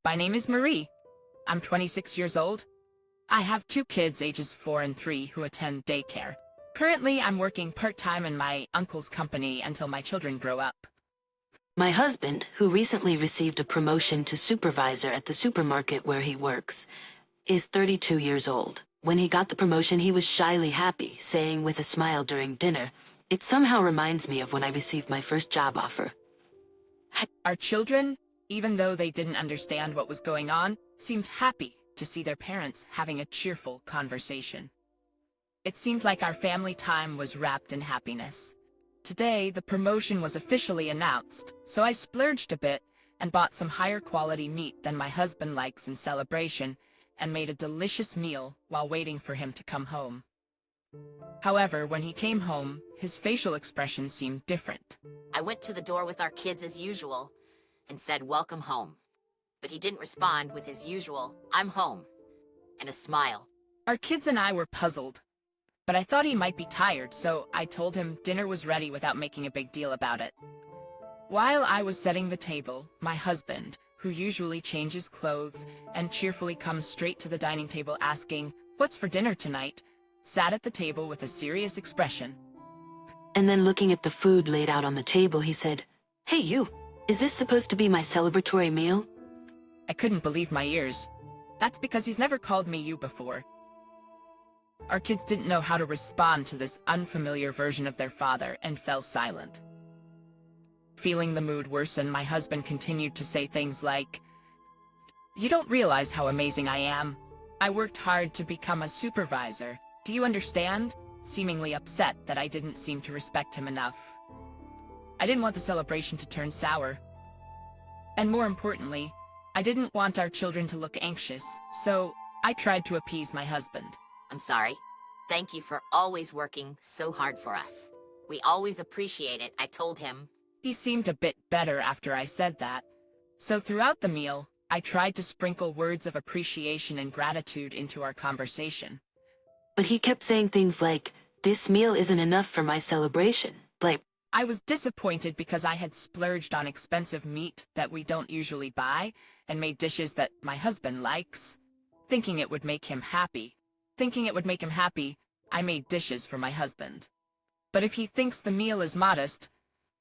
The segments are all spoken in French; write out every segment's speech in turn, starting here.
My name is Marie. I'm 26 years old. I have two kids ages 4 and 3 who attend daycare. Currently, I'm working part-time in my uncle's company until my children grow up. My husband, who recently received a promotion to supervisor at the supermarket where he works, is 32 years old. When he got the promotion, he was shyly happy, saying with a smile during dinner, "It somehow reminds me of when I received my first job offer." Our children, even though they didn't understand what was going on, seemed happy to see their parents having a cheerful conversation. It seemed like our family time was wrapped in happiness. Today, the promotion was officially announced, so I splurged a bit and bought some higher quality meat than my husband likes in celebration and made a delicious meal while waiting for him to come home. However, when he came home, his facial expression seemed different. I went to the door with our kids as usual and said, "Welcome home." But he didn't respond with his usual, "I'm home," and a smile. Our kids and I were puzzled, but I thought he might be tired, so I told him dinner was ready without making a big deal about it. While I was setting the table, my husband, who usually changes clothes and cheerfully comes straight to the dining table asking, "What's for dinner tonight?" sat at the table with a serious expression. And then looking at the food laid out on the table, he said, "Hey you, is this supposed to be my celebratory meal?" I couldn't believe my ears. That's because he's never called me you before. Our kids didn't know how to respond to this unfamiliar version of their father and fell silent. Feeling the mood worsen, my husband continued to say things like, "You don't realize how amazing I am. I worked hard to become a supervisor. Do you understand?" Seemingly upset that I didn't seem to respect him enough. I didn't want the celebration to turn sour. And more importantly, I didn't want our children to look anxious, so I tried to appease my husband. "I'm sorry. Thank you for always working so hard for us. We always appreciate it," I told him. He seemed a bit better after I said that. So throughout the meal, I tried to sprinkle words of appreciation and gratitude into our conversation. But he kept saying things like, "This meal isn't enough for my celebration." Like, I was disappointed because I had splurged on expensive meat that we don't usually buy and made dishes that my husband likes. Thinking it would make him happy, I made dishes for my husband. But if he thinks the meal is modest,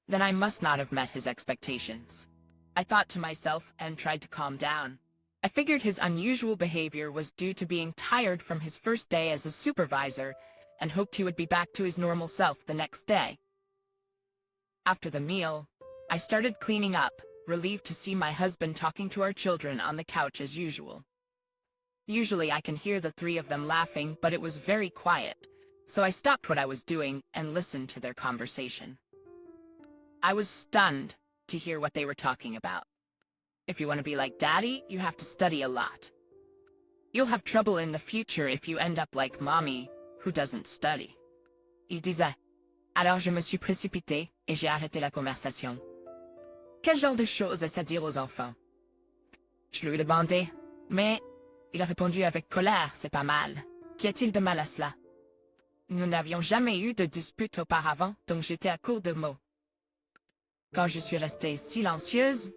then I must not have met his expectations. I thought to myself and tried to calm down. I figured his unusual behavior was due to being tired from his first day as a supervisor and hoped he would be back to his normal self the next day. After the meal, I started cleaning up, relieved to see my husband talking to our children on the couch as usual. Usually I can hear the three of them laughing, but it was very quiet, so I stopped what I was doing and listened to their conversation. I was stunned to hear what they were talking about. If you want to be like Daddy, you have to study a lot. You'll have trouble in the future if you end up like Mommy, who doesn't study. Il disait. Alors je me suis précipitée et j'ai arrêté la conversation. Quel genre de choses est-ce à dire aux enfants? Je lui ai demandé, mais il a répondu avec colère, c'est pas mal. Qu'y a-t-il de mal à cela? Nous n'avions jamais eu de dispute auparavant, donc j'étais à court de mots. Quand je suis restée silencieuse,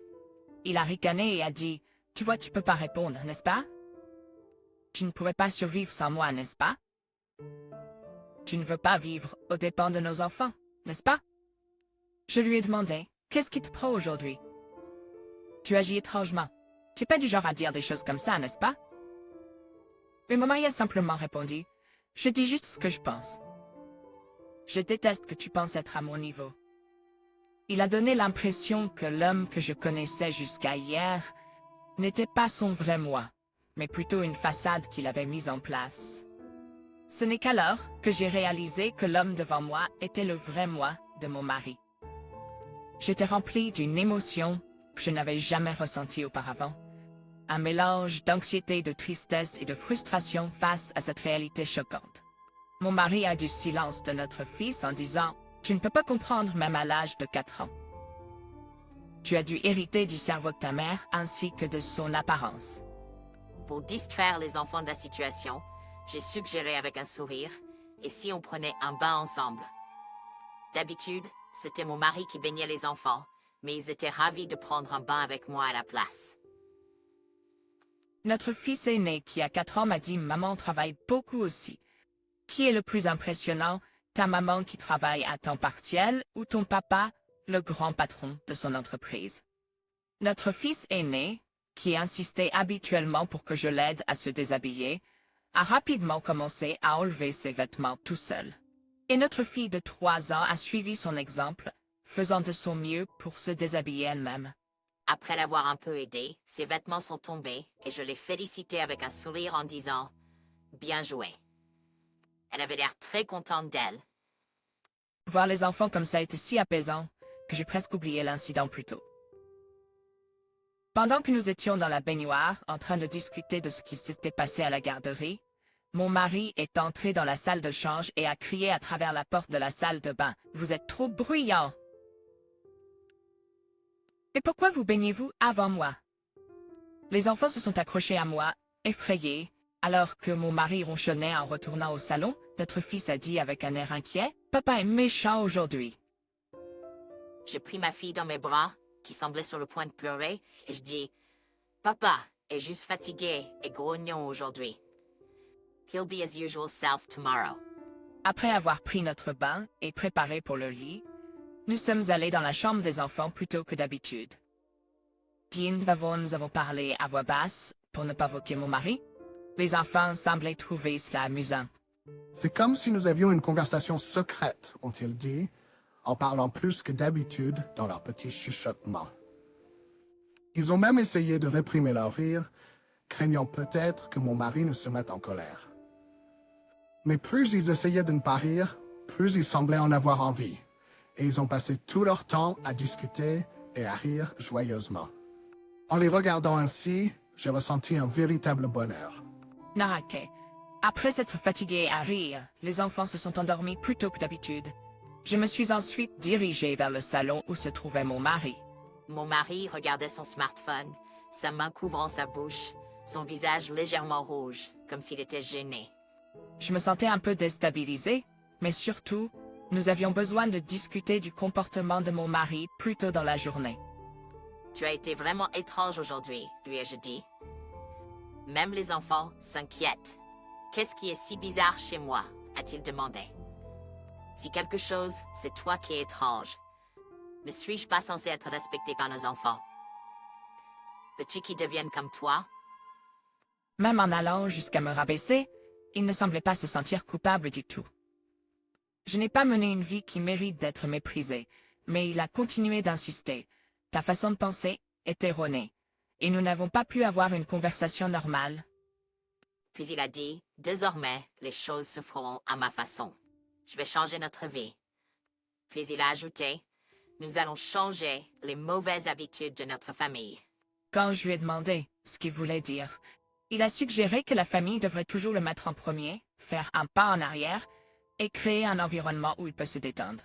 il a ricané et a dit, "Tu vois, tu peux pas répondre, n'est-ce pas? Tu ne pourrais pas survivre sans moi, n'est-ce pas? Tu ne veux pas vivre aux dépens de nos enfants, n'est-ce pas?" Je lui ai demandé, "Qu'est-ce qui te prend aujourd'hui? Tu agis étrangement. Tu n'es pas du genre à dire des choses comme ça, n'est-ce pas?" Mais maman a simplement répondu, "Je dis juste ce que je pense. Je déteste que tu penses être à mon niveau." Il a donné l'impression que l'homme que je connaissais jusqu'à hier n'était pas son vrai moi, mais plutôt une façade qu'il avait mise en place. Ce n'est qu'alors que j'ai réalisé que l'homme devant moi était le vrai moi de mon mari. J'étais remplie d'une émotion que je n'avais jamais ressentie auparavant. Un mélange d'anxiété, de tristesse et de frustration face à cette réalité choquante. Mon mari a du silence de notre fils en disant, "Tu ne peux pas comprendre même à l'âge de 4 ans. Tu as dû hériter du cerveau de ta mère ainsi que de son apparence." Pour distraire les enfants de la situation, j'ai suggéré avec un sourire, "Et si on prenait un bain ensemble?" D'habitude, c'était mon mari qui baignait les enfants, mais ils étaient ravis de prendre un bain avec moi à la place. Notre fils aîné qui a 4 ans m'a dit « Maman travaille beaucoup aussi. Qui est le plus impressionnant, ta maman qui travaille à temps partiel ou ton papa, le grand patron de son entreprise ?» Notre fils aîné, qui insistait habituellement pour que je l'aide à se déshabiller, a rapidement commencé à enlever ses vêtements tout seul. Et notre fille de 3 ans a suivi son exemple, faisant de son mieux pour se déshabiller elle-même. Après l'avoir un peu aidé, ses vêtements sont tombés et je l'ai félicitée avec un sourire en disant « Bien joué ». Elle avait l'air très contente d'elle. Voir les enfants comme ça était si apaisant que j'ai presque oublié l'incident plus tôt. Pendant que nous étions dans la baignoire, en train de discuter de ce qui s'était passé à la garderie, mon mari est entré dans la salle de change et a crié à travers la porte de la salle de bain « Vous êtes trop bruyant !» « Et pourquoi vous baignez-vous avant moi ?» Les enfants se sont accrochés à moi, effrayés, alors que mon mari ronchonnait en retournant au salon. Notre fils a dit avec un air inquiet « Papa est méchant aujourd'hui. » J'ai pris ma fille dans mes bras, qui semblait sur le point de pleurer, et je dis « Papa est juste fatigué et grognon aujourd'hui. He'll be his usual self tomorrow. » Après avoir pris notre bain et préparé pour le lit, nous sommes allés dans la chambre des enfants plutôt que d'habitude. Bien avant, nous avons parlé à voix basse pour ne pas provoquer mon mari. Les enfants semblaient trouver cela amusant. C'est comme si nous avions une conversation secrète, ont-ils dit, en parlant plus que d'habitude dans leurs petits chuchotements. Ils ont même essayé de réprimer leur rire, craignant peut-être que mon mari ne se mette en colère. Mais plus ils essayaient de ne pas rire, plus ils semblaient en avoir envie, et ils ont passé tout leur temps à discuter et à rire joyeusement. En les regardant ainsi, j'ai ressenti un véritable bonheur. Narake. Après s'être fatigué à rire, les enfants se sont endormis plus tôt que d'habitude. Je me suis ensuite dirigée vers le salon où se trouvait mon mari. Mon mari regardait son smartphone, sa main couvrant sa bouche, son visage légèrement rouge, comme s'il était gêné. Je me sentais un peu déstabilisée, mais surtout, nous avions besoin de discuter du comportement de mon mari plus tôt dans la journée. Tu as été vraiment étrange aujourd'hui, lui ai-je dit. Même les enfants s'inquiètent. Qu'est-ce qui est si bizarre chez moi, a-t-il demandé. Si quelque chose, c'est toi qui es étrange. Ne suis-je pas censé être respecté par nos enfants? Veux-tu qu'ils deviennent comme toi? Même en allant jusqu'à me rabaisser, il ne semblait pas se sentir coupable du tout. Je n'ai pas mené une vie qui mérite d'être méprisée, mais il a continué d'insister. Ta façon de penser est erronée, et nous n'avons pas pu avoir une conversation normale. Puis il a dit, désormais, les choses se feront à ma façon. Je vais changer notre vie. Puis il a ajouté, nous allons changer les mauvaises habitudes de notre famille. Quand je lui ai demandé ce qu'il voulait dire, il a suggéré que la famille devrait toujours le mettre en premier, faire un pas en arrière, et créer un environnement où il peut se détendre.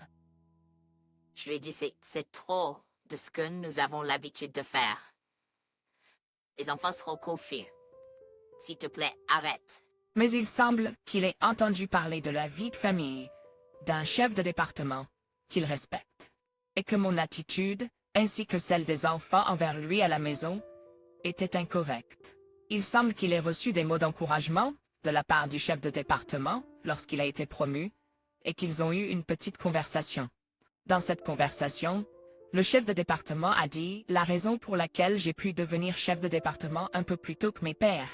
Je lui ai dit, c'est trop de ce que nous avons l'habitude de faire. Les enfants seront confus. S'il te plaît, arrête. Mais il semble qu'il ait entendu parler de la vie de famille d'un chef de département qu'il respecte, et que mon attitude, ainsi que celle des enfants envers lui à la maison, était incorrecte. Il semble qu'il ait reçu des mots d'encouragement de la part du chef de département lorsqu'il a été promu, et qu'ils ont eu une petite conversation. Dans cette conversation, le chef de département a dit « La raison pour laquelle j'ai pu devenir chef de département un peu plus tôt que mes pères,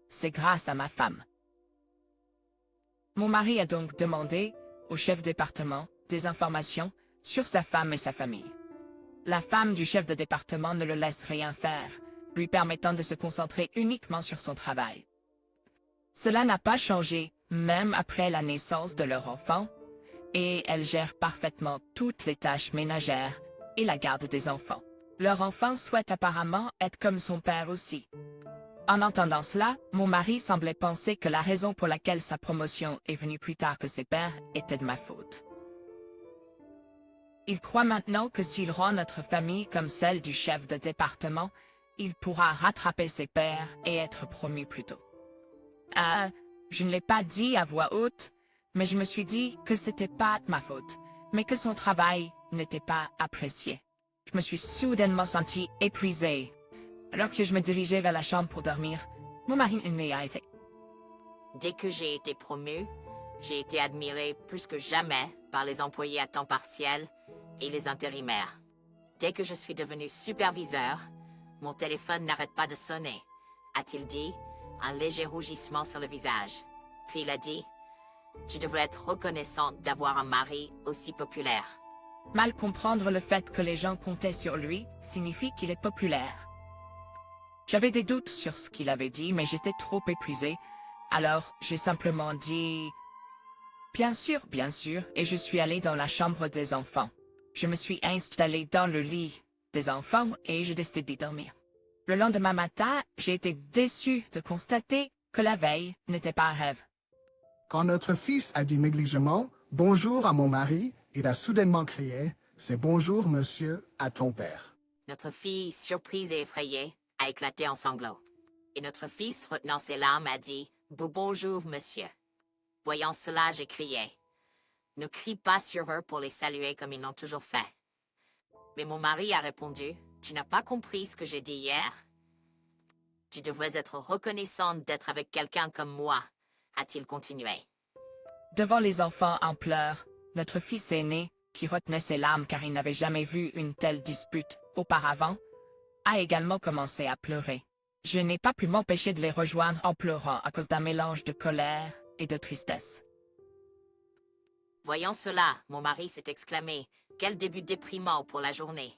c'est grâce à ma femme. » Mon mari a donc demandé au chef de département des informations sur sa femme et sa famille. La femme du chef de département ne le laisse rien faire, lui permettant de se concentrer uniquement sur son travail. Cela n'a pas changé, même après la naissance de leur enfant, et elle gère parfaitement toutes les tâches ménagères et la garde des enfants. Leur enfant souhaite apparemment être comme son père aussi. En entendant cela, mon mari semblait penser que la raison pour laquelle sa promotion est venue plus tard que ses pères était de ma faute. Il croit maintenant que s'il rend notre famille comme celle du chef de département, il pourra rattraper ses pères et être promu plus tôt. Je ne l'ai pas dit à voix haute, mais je me suis dit que c'était pas de ma faute, mais que son travail n'était pas apprécié. Je me suis soudainement sentie épuisée. Alors que je me dirigeais vers la chambre pour dormir, Mon mari n'y a été. Dès que j'ai été promue, j'ai été admirée plus que jamais par les employés à temps partiel et les intérimaires. Dès que je suis devenu superviseur, mon téléphone n'arrête pas de sonner, a-t-il dit, un léger rougissement sur le visage. Puis il a dit, je devrais être reconnaissante d'avoir un mari aussi populaire. Mal comprendre le fait que les gens comptaient sur lui signifie qu'il est populaire. J'avais des doutes sur ce qu'il avait dit, mais j'étais trop épuisée. Alors, j'ai simplement dit « Bien sûr, et je suis allée dans la chambre des enfants. Je me suis installée dans le lit des enfants et j'ai décidé d'y dormir. Le lendemain matin, j'ai été déçue de constater que la veille n'était pas un rêve. Quand notre fils a dit négligemment « Bonjour à mon mari », il a soudainement crié « C'est bonjour, monsieur, à ton père ». Notre fille, surprise et effrayée, a éclaté en sanglots. Et notre fils, retenant ses larmes, a dit « Bonjour, monsieur ». Voyant cela, j'ai crié « Ne crie pas sur eux pour les saluer comme ils l'ont toujours fait. » Mais mon mari a répondu « Tu n'as pas compris ce que j'ai dit hier? Tu devrais être reconnaissante d'être avec quelqu'un comme moi, a-t-il continué. Devant les enfants en pleurs, notre fils aîné, qui retenait ses larmes car il n'avait jamais vu une telle dispute auparavant, a également commencé à pleurer. Je n'ai pas pu m'empêcher de les rejoindre en pleurant à cause d'un mélange de colère et de tristesse. Voyant cela, mon mari s'est exclamé « Quel début déprimant pour la journée !»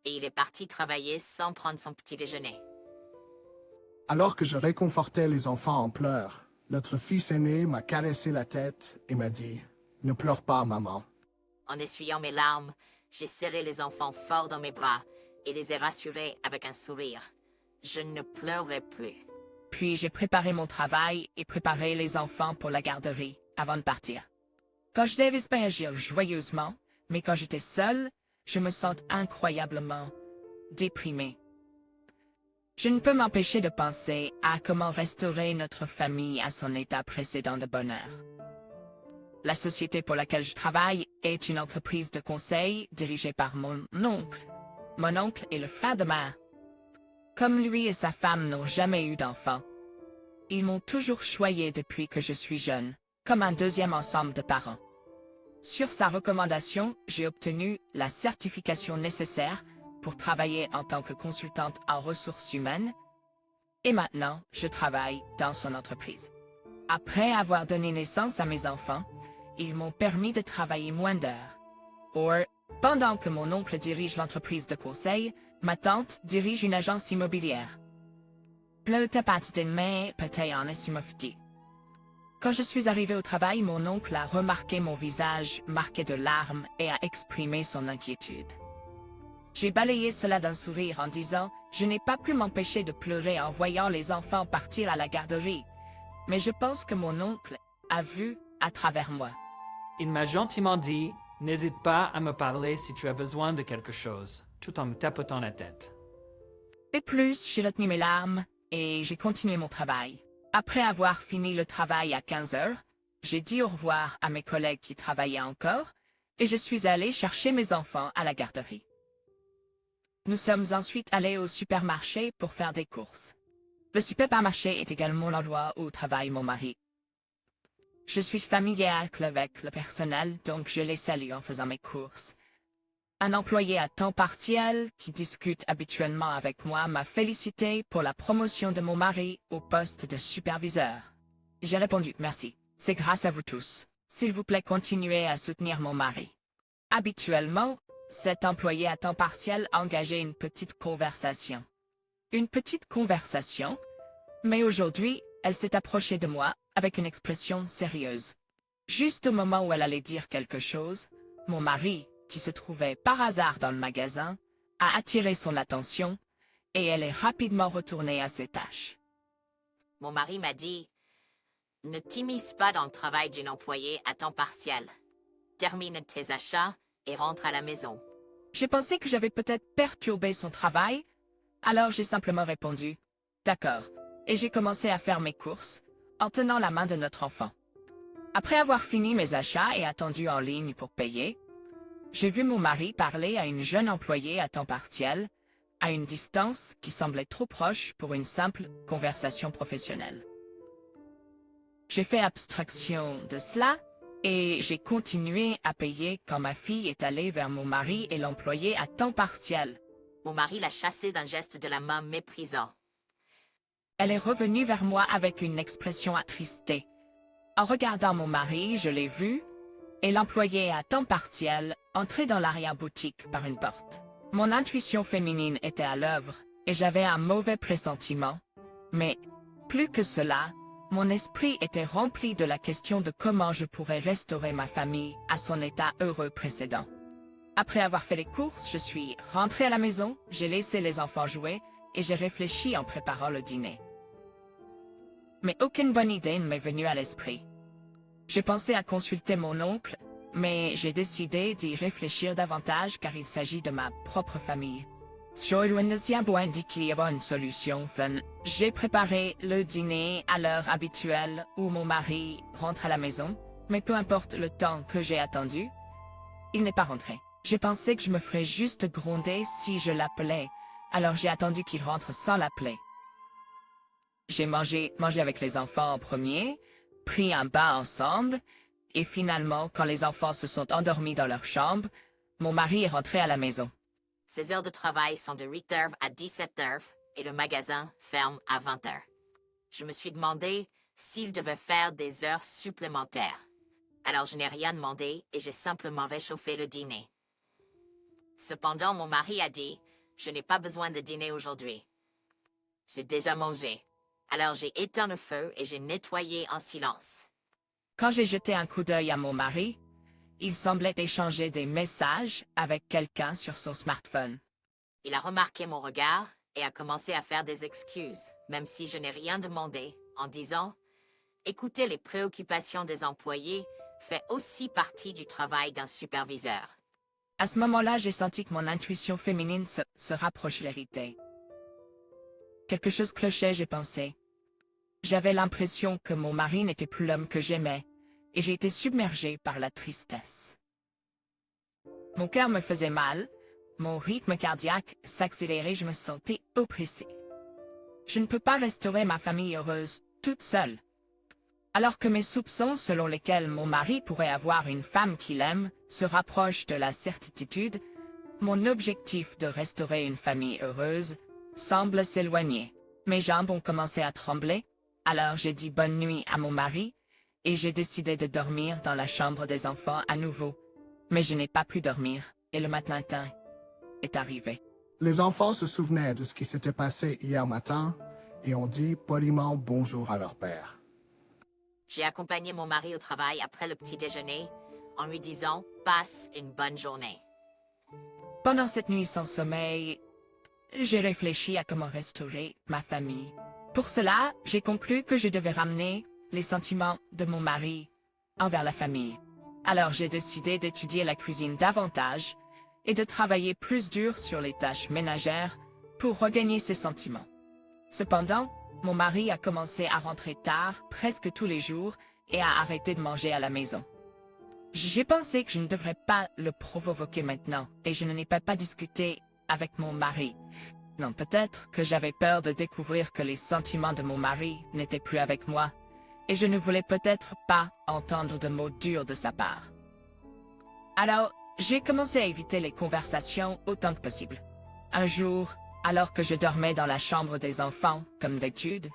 Et il est parti travailler sans prendre son petit déjeuner. Alors que je réconfortais les enfants en pleurs, notre fils aîné m'a caressé la tête et m'a dit « Ne pleure pas, maman. » En essuyant mes larmes, j'ai serré les enfants fort dans mes bras et les ai rassurés avec un sourire. Je ne pleurerai plus. Puis j'ai préparé mon travail et préparé les enfants pour la garderie avant de partir. Quand je devais agir joyeusement, mais quand j'étais seule, je me sens incroyablement déprimée. Je ne peux m'empêcher de penser à comment restaurer notre famille à son état précédent de bonheur. La société pour laquelle je travaille est une entreprise de conseil dirigée par mon oncle. Mon oncle est le frère de ma... Comme lui et sa femme n'ont jamais eu d'enfants, ils m'ont toujours choyé depuis que je suis jeune, comme un deuxième ensemble de parents. Sur sa recommandation, j'ai obtenu la certification nécessaire pour travailler en tant que consultante en ressources humaines, et maintenant, je travaille dans son entreprise. Après avoir donné naissance à mes enfants, ils m'ont permis de travailler moins d'heures. Or, pendant que mon oncle dirige l'entreprise de conseil, ma tante dirige une agence immobilière. Quand je suis arrivée au travail, mon oncle a remarqué mon visage marqué de larmes et a exprimé son inquiétude. J'ai balayé cela d'un sourire en disant « Je n'ai pas pu m'empêcher de pleurer en voyant les enfants partir à la garderie, mais je pense que mon oncle a vu à travers moi. » Il m'a gentiment dit « N'hésite pas à me parler si tu as besoin de quelque chose », tout en me tapotant la tête. De plus, j'ai retenu mes larmes et j'ai continué mon travail. Après avoir fini le travail à 15 heures, j'ai dit au revoir à mes collègues qui travaillaient encore et je suis allée chercher mes enfants à la garderie. Nous sommes ensuite allés au supermarché pour faire des courses. Le supermarché est également l'endroit où travaille mon mari. Je suis familière avec le personnel, donc je les salue en faisant mes courses. Un employé à temps partiel qui discute habituellement avec moi m'a félicité pour la promotion de mon mari au poste de superviseur. J'ai répondu « Merci, c'est grâce à vous tous. S'il vous plaît, continuez à soutenir mon mari. » Habituellement, cet employé à temps partiel engageait une petite conversation. Une petite conversation, mais aujourd'hui, elle s'est approchée de moi avec une expression sérieuse. Juste au moment où elle allait dire quelque chose, mon mari, qui se trouvait par hasard dans le magasin, a attiré son attention et elle est rapidement retournée à ses tâches. Mon mari m'a dit « Ne t'immisce pas dans le travail d'une employée à temps partiel. Termine tes achats et rentre à la maison. » J'ai pensé que j'avais peut-être perturbé son travail, alors j'ai simplement répondu « D'accord » et j'ai commencé à faire mes courses en tenant la main de notre enfant. Après avoir fini mes achats et attendu en ligne pour payer, j'ai vu mon mari parler à une jeune employée à temps partiel à une distance qui semblait trop proche pour une simple conversation professionnelle. J'ai fait abstraction de cela et j'ai continué à payer quand ma fille est allée vers mon mari et l'employé à temps partiel. Mon mari l'a chassée d'un geste de la main méprisant. Elle est revenue vers moi avec une expression attristée. En regardant mon mari, je l'ai vu, et l'employé à temps partiel entrer dans l'arrière-boutique par une porte. Mon intuition féminine était à l'œuvre, et j'avais un mauvais pressentiment. Mais, plus que cela, mon esprit était rempli de la question de comment je pourrais restaurer ma famille à son état heureux précédent. Après avoir fait les courses, je suis rentrée à la maison, j'ai laissé les enfants jouer, et j'ai réfléchi en préparant le dîner. Mais aucune bonne idée ne m'est venue à l'esprit. J'ai pensé à consulter mon oncle, mais j'ai décidé d'y réfléchir davantage car il s'agit de ma propre famille. Une solution. J'ai préparé le dîner à l'heure habituelle où mon mari rentre à la maison, mais peu importe le temps que j'ai attendu, il n'est pas rentré. J'ai pensé que je me ferais juste gronder si je l'appelais, alors j'ai attendu qu'il rentre sans l'appeler. J'ai mangé avec les enfants en premier, pris un bain ensemble, et finalement, quand les enfants se sont endormis dans leur chambre, mon mari est rentré à la maison. Ses heures de travail sont de 8h à 17h et le magasin ferme à 20h. Je me suis demandé s'il devait faire des heures supplémentaires. Alors je n'ai rien demandé et j'ai simplement réchauffé le dîner. Cependant, mon mari a dit « Je n'ai pas besoin de dîner aujourd'hui. J'ai déjà mangé. » Alors j'ai éteint le feu et j'ai nettoyé en silence. Quand j'ai jeté un coup d'œil à mon mari, il semblait échanger des messages avec quelqu'un sur son smartphone. Il a remarqué mon regard et a commencé à faire des excuses, même si je n'ai rien demandé, en disant « Écouter les préoccupations des employés fait aussi partie du travail d'un superviseur. » À ce moment-là, j'ai senti que mon intuition féminine se rapproche de la vérité. Quelque chose clochait, j'ai pensé. J'avais l'impression que mon mari n'était plus l'homme que j'aimais, et j'ai été submergée par la tristesse. Mon cœur me faisait mal, mon rythme cardiaque s'accélérait, je me sentais oppressée. Je ne peux pas restaurer ma famille heureuse toute seule. Alors que mes soupçons selon lesquels mon mari pourrait avoir une femme qu'il aime se rapprochent de la certitude, mon objectif de restaurer une famille heureuse semble s'éloigner. Mes jambes ont commencé à trembler, alors j'ai dit bonne nuit à mon mari, et j'ai décidé de dormir dans la chambre des enfants à nouveau. Mais je n'ai pas pu dormir, et le matin est arrivé. Les enfants se souvenaient de ce qui s'était passé hier matin et ont dit poliment bonjour à leur père. J'ai accompagné mon mari au travail après le petit déjeuner en lui disant « Passe une bonne journée. » Pendant cette nuit sans sommeil, j'ai réfléchi à comment restaurer ma famille. Pour cela, j'ai conclu que je devais ramener les sentiments de mon mari envers la famille. Alors j'ai décidé d'étudier la cuisine davantage et de travailler plus dur sur les tâches ménagères pour regagner ses sentiments. Cependant, mon mari a commencé à rentrer tard presque tous les jours et a arrêté de manger à la maison. J'ai pensé que je ne devrais pas le provoquer maintenant et je n'en ai pas discuté avec mon mari. Non, peut-être que j'avais peur de découvrir que les sentiments de mon mari n'étaient plus avec moi et je ne voulais peut-être pas entendre de mots durs de sa part. Alors, j'ai commencé à éviter les conversations autant que possible. Un jour, alors que je dormais dans la chambre des enfants, comme d'habitude,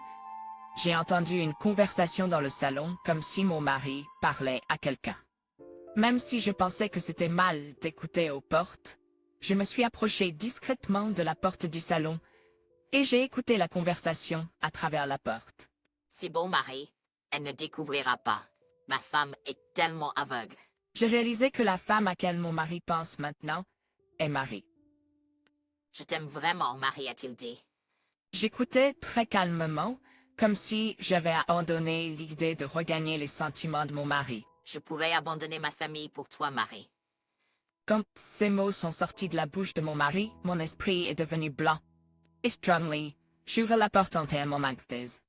j'ai entendu une conversation dans le salon comme si mon mari parlait à quelqu'un. Même si je pensais que c'était mal d'écouter aux portes, je me suis approchée discrètement de la porte du salon et j'ai écouté la conversation à travers la porte. C'est bon, Marie. Elle ne découvrira pas. Ma femme est tellement aveugle. J'ai réalisé que la femme à laquelle mon mari pense maintenant est Marie. Je t'aime vraiment, Marie, a-t-il dit. J'écoutais très calmement, comme si j'avais abandonné l'idée de regagner les sentiments de mon mari. Je pourrais abandonner ma famille pour toi, Marie. Quand ces mots sont sortis de la bouche de mon mari, mon esprit est devenu blanc. Et strongly, j'ouvre la porte en termes anxieux.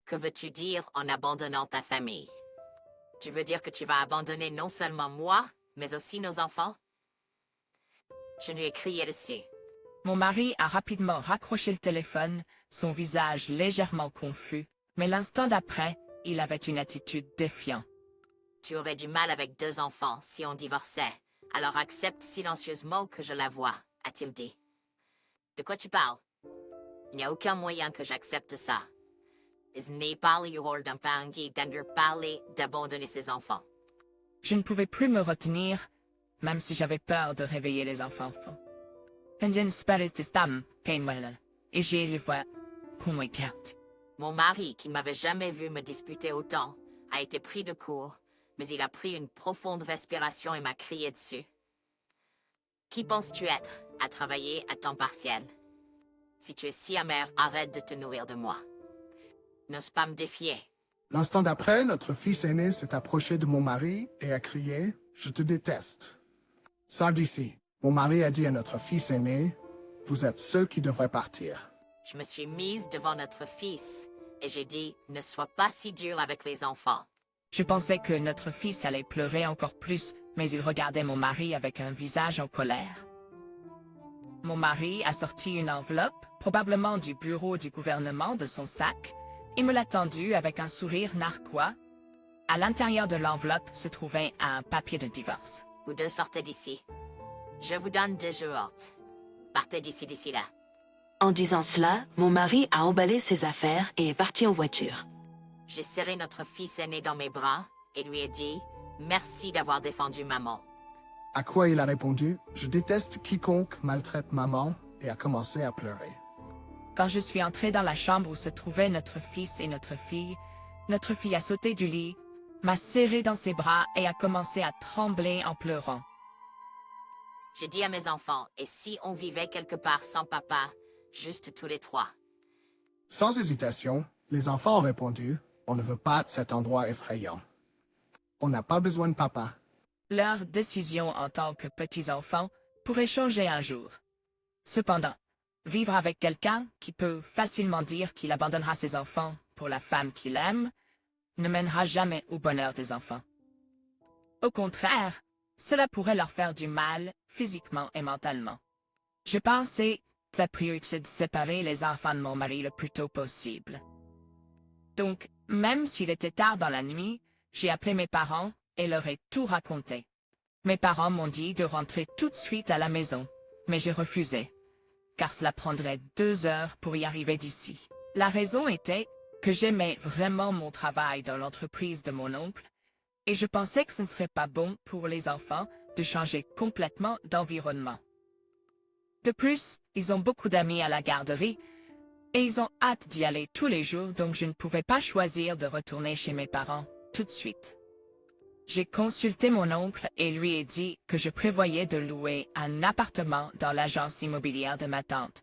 Que veux-tu dire en abandonnant ta famille? Tu veux dire que tu vas abandonner non seulement moi, mais aussi nos enfants? Je lui ai crié dessus. Mon mari a rapidement raccroché le téléphone, son visage légèrement confus, mais l'instant d'après, il avait une attitude défiante. Tu aurais du mal avec 2 enfants si on divorçait, alors accepte silencieusement que je la vois, a-t-il dit. De quoi tu parles? Il n'y a aucun moyen que j'accepte ça. Ce n'est pas le rôle d'un parent qui parler d'abandonner ses enfants. Je ne pouvais plus me retenir, même si j'avais peur de réveiller les enfants. Pendant spirit stam, painwell, et j'ai le voix pour moi carte. Mon mari, qui ne m'avait jamais vu me disputer autant, a été pris de court, mais il a pris une profonde respiration et m'a crié dessus. Qui penses-tu être, à travailler à temps partiel? Si tu es si amer, arrête de te nourrir de moi. N'ose pas me défier. L'instant d'après, notre fils aîné s'est approché de mon mari et a crié « Je te déteste ». Sors d'ici. Mon mari a dit à notre fils aîné « Vous êtes ceux qui devraient partir ». Je me suis mise devant notre fils et j'ai dit « Ne sois pas si dur avec les enfants. » Je pensais que notre fils allait pleurer encore plus, mais il regardait mon mari avec un visage en colère. Mon mari a sorti une enveloppe, probablement du bureau du gouvernement, de son sac, et me l'a tendue avec un sourire narquois. À l'intérieur de l'enveloppe se trouvait un papier de divorce. Vous deux sortez d'ici. Je vous donne 2 jours. Partez d'ici là. En disant cela, mon mari a emballé ses affaires et est parti en voiture. J'ai serré notre fils aîné dans mes bras et lui ai dit « Merci d'avoir défendu maman. » À quoi il a répondu « Je déteste quiconque maltraite maman » et a commencé à pleurer. Quand je suis entrée dans la chambre où se trouvaient notre fils et notre fille a sauté du lit, m'a serré dans ses bras et a commencé à trembler en pleurant. J'ai dit à mes enfants « Et si on vivait quelque part sans papa, juste tous les 3? » Sans hésitation, les enfants ont répondu « On ne veut pas de cet endroit effrayant. On n'a pas besoin de papa. » Leur décision en tant que petits-enfants pourrait changer un jour. Cependant, vivre avec quelqu'un qui peut facilement dire qu'il abandonnera ses enfants pour la femme qu'il aime ne mènera jamais au bonheur des enfants. Au contraire, cela pourrait leur faire du mal physiquement et mentalement. Je pensais que la priorité de séparer les enfants de mon mari le plus tôt possible. Donc, même s'il était tard dans la nuit, j'ai appelé mes parents et leur ai tout raconté. Mes parents m'ont dit de rentrer tout de suite à la maison, mais j'ai refusé, car cela prendrait 2 heures pour y arriver d'ici. La raison était que j'aimais vraiment mon travail dans l'entreprise de mon oncle, et je pensais que ce ne serait pas bon pour les enfants de changer complètement d'environnement. De plus, ils ont beaucoup d'amis à la garderie, et ils ont hâte d'y aller tous les jours, donc je ne pouvais pas choisir de retourner chez mes parents tout de suite. J'ai consulté mon oncle et lui ai dit que je prévoyais de louer un appartement dans l'agence immobilière de ma tante.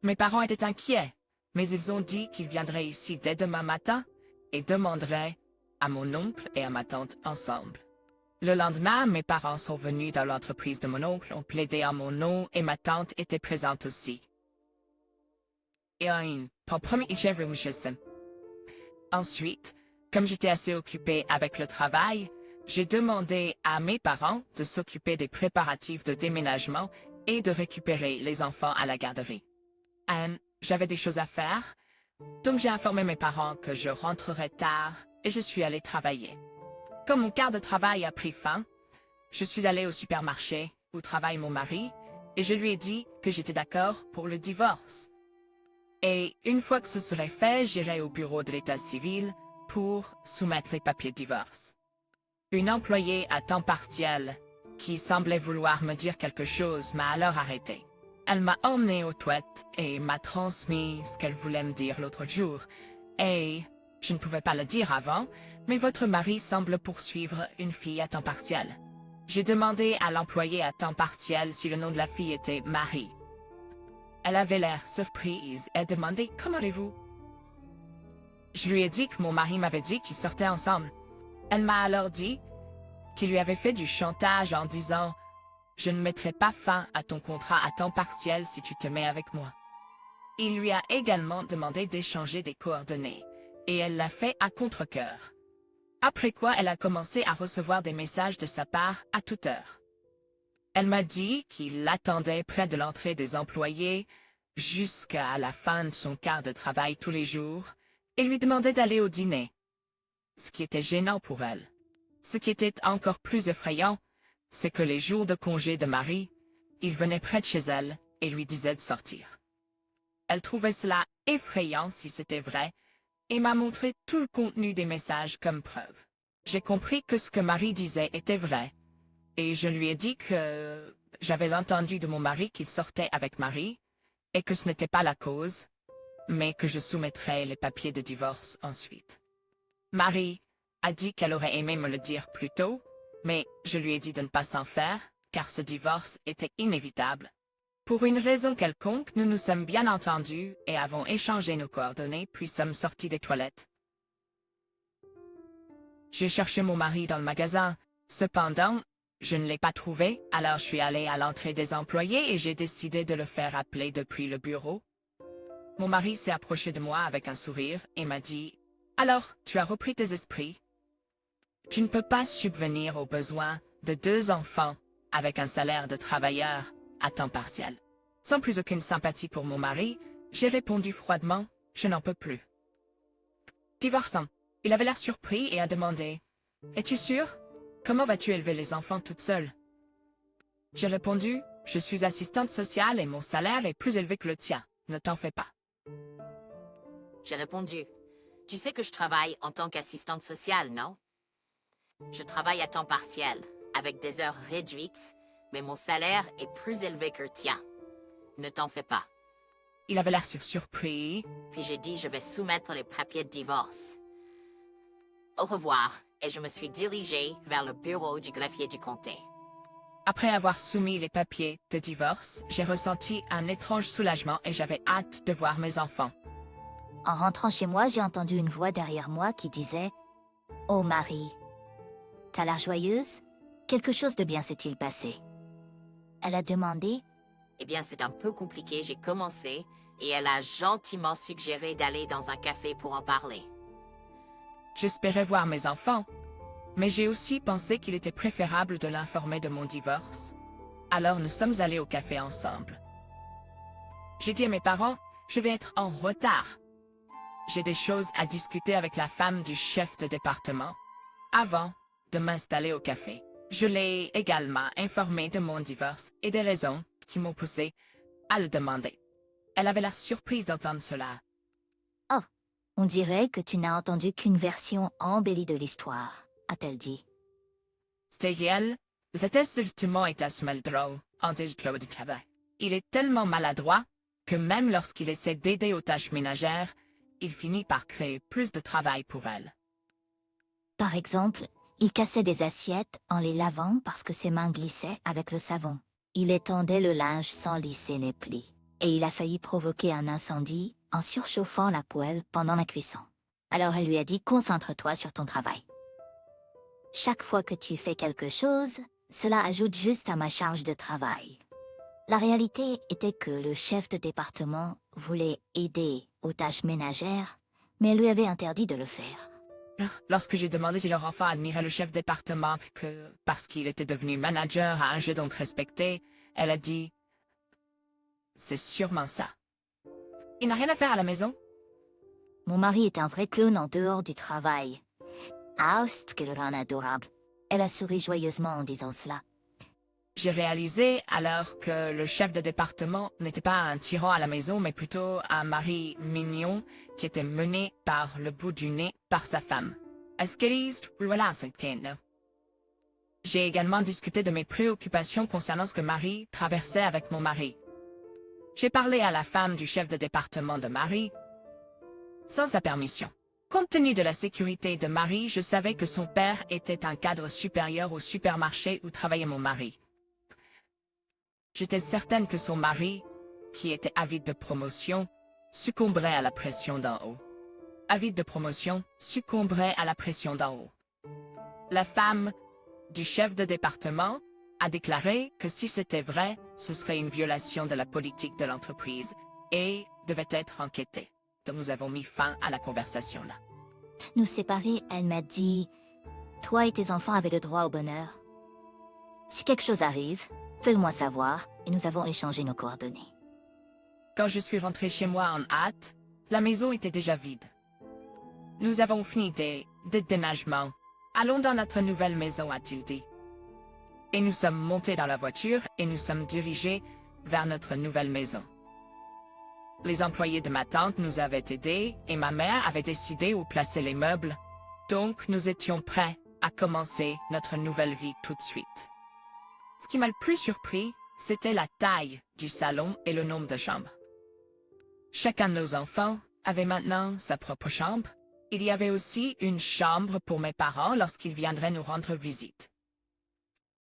Mes parents étaient inquiets, mais ils ont dit qu'ils viendraient ici dès demain matin et demanderaient à mon oncle et à ma tante ensemble. Le lendemain, mes parents sont venus dans l'entreprise de mon oncle, ont plaidé en mon nom et ma tante était présente aussi. Ensuite, comme j'étais assez occupée avec le travail, j'ai demandé à mes parents de s'occuper des préparatifs de déménagement et de récupérer les enfants à la garderie. J'avais des choses à faire, donc j'ai informé mes parents que je rentrerais tard et je suis allée travailler. Comme mon quart de travail a pris fin, je suis allée au supermarché où travaille mon mari et je lui ai dit que j'étais d'accord pour le divorce. Et une fois que ce serait fait, j'irai au bureau de l'état civil pour soumettre les papiers de divorce. Une employée à temps partiel, qui semblait vouloir me dire quelque chose, m'a alors arrêté. Elle m'a emmenée aux toilettes et m'a transmis ce qu'elle voulait me dire l'autre jour. Et je ne pouvais pas le dire avant, mais votre mari semble poursuivre une fille à temps partiel. J'ai demandé à l'employée à temps partiel si le nom de la fille était Marie. Elle avait l'air surprise et a demandé « Comment allez-vous » Je lui ai dit que mon mari m'avait dit qu'ils sortaient ensemble. Elle m'a alors dit qu'il lui avait fait du chantage en disant « Je ne mettrai pas fin à ton contrat à temps partiel si tu te mets avec moi ». Il lui a également demandé d'échanger des coordonnées, et elle l'a fait à contre-cœur. Après quoi, elle a commencé à recevoir des messages de sa part à toute heure. Elle m'a dit qu'il l'attendait près de l'entrée des employés jusqu'à la fin de son quart de travail tous les jours et lui demandait d'aller au dîner. Ce qui était gênant pour elle. Ce qui était encore plus effrayant, c'est que les jours de congé de Marie, il venait près de chez elle et lui disait de sortir. Elle trouvait cela effrayant si c'était vrai et m'a montré tout le contenu des messages comme preuve. J'ai compris que ce que Marie disait était vrai et je lui ai dit que j'avais entendu de mon mari qu'il sortait avec Marie et que ce n'était pas la cause, mais que je soumettrais les papiers de divorce ensuite. Marie a dit qu'elle aurait aimé me le dire plus tôt, mais je lui ai dit de ne pas s'en faire, car ce divorce était inévitable. Pour une raison quelconque, nous nous sommes bien entendus et avons échangé nos coordonnées, puis sommes sortis des toilettes. J'ai cherché mon mari dans le magasin. Cependant, je ne l'ai pas trouvé, alors je suis allée à l'entrée des employés et j'ai décidé de le faire appeler depuis le bureau. Mon mari s'est approché de moi avec un sourire et m'a dit « Alors, tu as repris tes esprits? Tu ne peux pas subvenir aux besoins de 2 enfants avec un salaire de travailleur à temps partiel. » Sans plus aucune sympathie pour mon mari, j'ai répondu froidement « Je n'en peux plus. » Divorçant, il avait l'air surpris et a demandé « Es-tu sûr? Comment vas-tu élever les enfants toute seule? » J'ai répondu « Je suis assistante sociale et mon salaire est plus élevé que le tien. Ne t'en fais pas. » J'ai répondu, tu sais que je travaille en tant qu'assistante sociale, non? Je travaille à temps partiel, avec des heures réduites, mais mon salaire est plus élevé que le tien. Ne t'en fais pas. Il avait l'air surpris. Puis j'ai dit, je vais soumettre les papiers de divorce. Au revoir, et je me suis dirigée vers le bureau du greffier du comté. Après avoir soumis les papiers de divorce, j'ai ressenti un étrange soulagement et j'avais hâte de voir mes enfants. En rentrant chez moi, j'ai entendu une voix derrière moi qui disait « Oh Marie, t'as l'air joyeuse? Quelque chose de bien s'est-il passé? » Elle a demandé Eh bien, c'est un peu compliqué, j'ai commencé, et elle a gentiment suggéré d'aller dans un café pour en parler. J'espérais voir mes enfants, mais j'ai aussi pensé qu'il était préférable de l'informer de mon divorce. Alors nous sommes allés au café ensemble. J'ai dit à mes parents, je vais être en retard. J'ai des choses à discuter avec la femme du chef de département avant de m'installer au café. Je l'ai également informée de mon divorce et des raisons qui m'ont poussé à le demander. Elle avait l'air surprise d'entendre cela. « Oh, on dirait que tu n'as entendu qu'une version embellie de l'histoire, » a-t-elle dit. C'était réel. Le test justement est assez drôle en de travail. Il est tellement maladroit que même lorsqu'il essaie d'aider aux tâches ménagères, il finit par créer plus de travail pour elle. Par exemple, il cassait des assiettes en les lavant parce que ses mains glissaient avec le savon. Il étendait le linge sans lisser les plis. Et il a failli provoquer un incendie en surchauffant la poêle pendant la cuisson. Alors elle lui a dit « Concentre-toi sur ton travail. Chaque fois que tu fais quelque chose, cela ajoute juste à ma charge de travail. » La réalité était que le chef de département voulait aider aux tâches ménagères, mais elle lui avait interdit de le faire. Lorsque j'ai demandé si leur enfant admirait le chef de département parce qu'il était devenu manager à un jeu donc respecté, elle a dit « C'est sûrement ça. Il n'a rien à faire à la maison. » Mon mari est un vrai clown en dehors du travail. Ah, c'est qu'elle rend adorable. Elle a souri joyeusement en disant cela. J'ai réalisé alors que le chef de département n'était pas un tyran à la maison, mais plutôt un mari mignon qui était mené par le bout du nez par sa femme. J'ai également discuté de mes préoccupations concernant ce que Marie traversait avec mon mari. J'ai parlé à la femme du chef de département de Marie sans sa permission. Compte tenu de la sécurité de Marie, je savais que son père était un cadre supérieur au supermarché où travaillait mon mari. J'étais certaine que son mari, qui était avide de promotion, succomberait à la pression d'en haut. Avide de promotion, succomberait à la pression d'en haut. La femme du chef de département a déclaré que si c'était vrai, ce serait une violation de la politique de l'entreprise et devait être enquêtée. Donc nous avons mis fin à la conversation là. Nous séparés, elle m'a dit « Toi et tes enfants avez le droit au bonheur. Si quelque chose arrive, Fais-le-moi savoir et nous avons échangé nos coordonnées. Quand je suis rentrée chez moi en hâte, la maison était déjà vide. Nous avons fini des déménagements. Allons dans notre nouvelle maison, a-t-il dit. Et nous sommes montés dans la voiture et nous sommes dirigés vers notre nouvelle maison. Les employés de ma tante nous avaient aidés et ma mère avait décidé où placer les meubles. Donc nous étions prêts à commencer notre nouvelle vie tout de suite. Ce qui m'a le plus surpris, c'était la taille du salon et le nombre de chambres. Chacun de nos enfants avait maintenant sa propre chambre. Il y avait aussi une chambre pour mes parents lorsqu'ils viendraient nous rendre visite.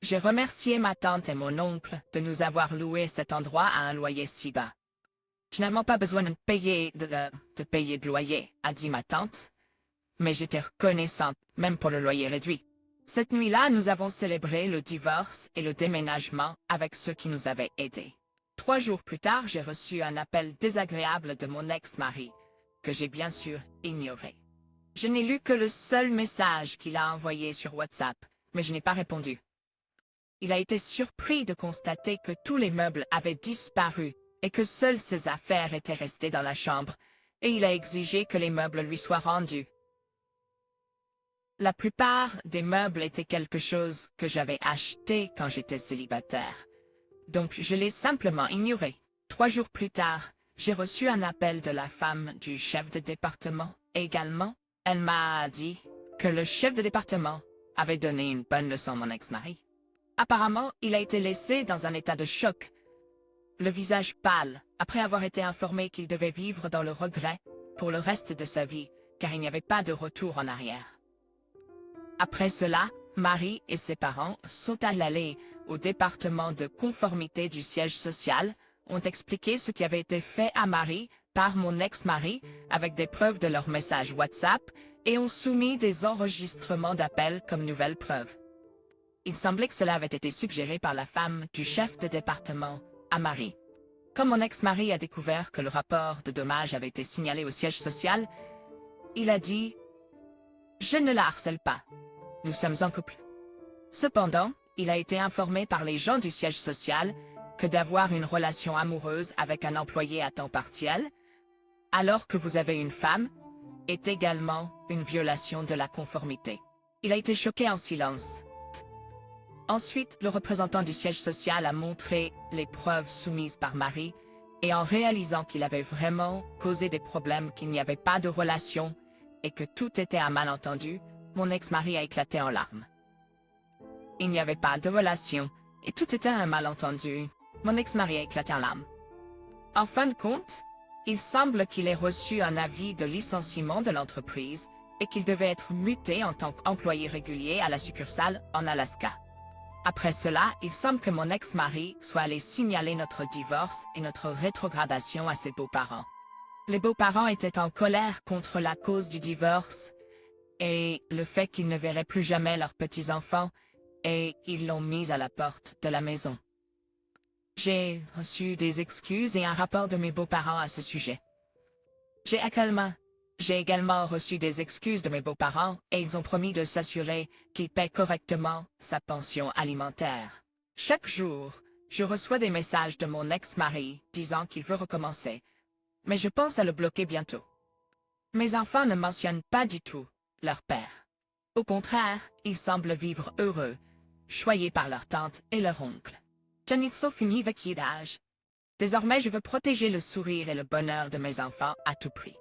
J'ai remercié ma tante et mon oncle de nous avoir loué cet endroit à un loyer si bas. Je n'avais pas besoin de payer de loyer, a dit ma tante, mais j'étais reconnaissante même pour le loyer réduit. Cette nuit-là, nous avons célébré le divorce et le déménagement avec ceux qui nous avaient aidés. 3 jours plus tard, j'ai reçu un appel désagréable de mon ex-mari, que j'ai bien sûr ignoré. Je n'ai lu que le seul message qu'il a envoyé sur WhatsApp, mais je n'ai pas répondu. Il a été surpris de constater que tous les meubles avaient disparu et que seules ses affaires étaient restées dans la chambre, et il a exigé que les meubles lui soient rendus. La plupart des meubles étaient quelque chose que j'avais acheté quand j'étais célibataire, donc je l'ai simplement ignoré. 3 jours plus tard, j'ai reçu un appel de la femme du chef de département. Également, elle m'a dit que le chef de département avait donné une bonne leçon à mon ex-mari. Apparemment, il a été laissé dans un état de choc, le visage pâle, après avoir été informé qu'il devait vivre dans le regret pour le reste de sa vie, car il n'y avait pas de retour en arrière. Après cela, Marie et ses parents sont allés au département de conformité du siège social, ont expliqué ce qui avait été fait à Marie par mon ex-mari avec des preuves de leur message WhatsApp et ont soumis des enregistrements d'appels comme nouvelles preuves. Il semblait que cela avait été suggéré par la femme du chef de département à Marie. Comme mon ex-mari a découvert que le rapport de dommages avait été signalé au siège social, il a dit « Je ne la harcèle pas. Nous sommes en couple. » Cependant, il a été informé par les gens du siège social que d'avoir une relation amoureuse avec un employé à temps partiel, alors que vous avez une femme, est également une violation de la conformité. Il a été choqué en silence. Ensuite, le représentant du siège social a montré les preuves soumises par Marie, et en réalisant qu'il avait vraiment causé des problèmes, qu'il n'y avait pas de relation, et que tout était un malentendu, mon ex-mari a éclaté en larmes. Il n'y avait pas de relation, et tout était un malentendu. Mon ex-mari a éclaté en larmes. En fin de compte, il semble qu'il ait reçu un avis de licenciement de l'entreprise et qu'il devait être muté en tant qu'employé régulier à la succursale en Alaska. Après cela, il semble que mon ex-mari soit allé signaler notre divorce et notre rétrogradation à ses beaux-parents. Les beaux-parents étaient en colère contre la cause du divorce et le fait qu'ils ne verraient plus jamais leurs petits-enfants, et ils l'ont mis à la porte de la maison. J'ai reçu des excuses et un rapport de mes beaux-parents à ce sujet. J'ai également reçu des excuses de mes beaux-parents et ils ont promis de s'assurer qu'ils paient correctement sa pension alimentaire. Chaque jour, je reçois des messages de mon ex-mari disant qu'il veut recommencer, mais je pense à le bloquer bientôt. Mes enfants ne mentionnent pas du tout leur père. Au contraire, ils semblent vivre heureux, choyés par leur tante et leur oncle. Janitso fini d'âge. Désormais, je veux protéger le sourire et le bonheur de mes enfants à tout prix.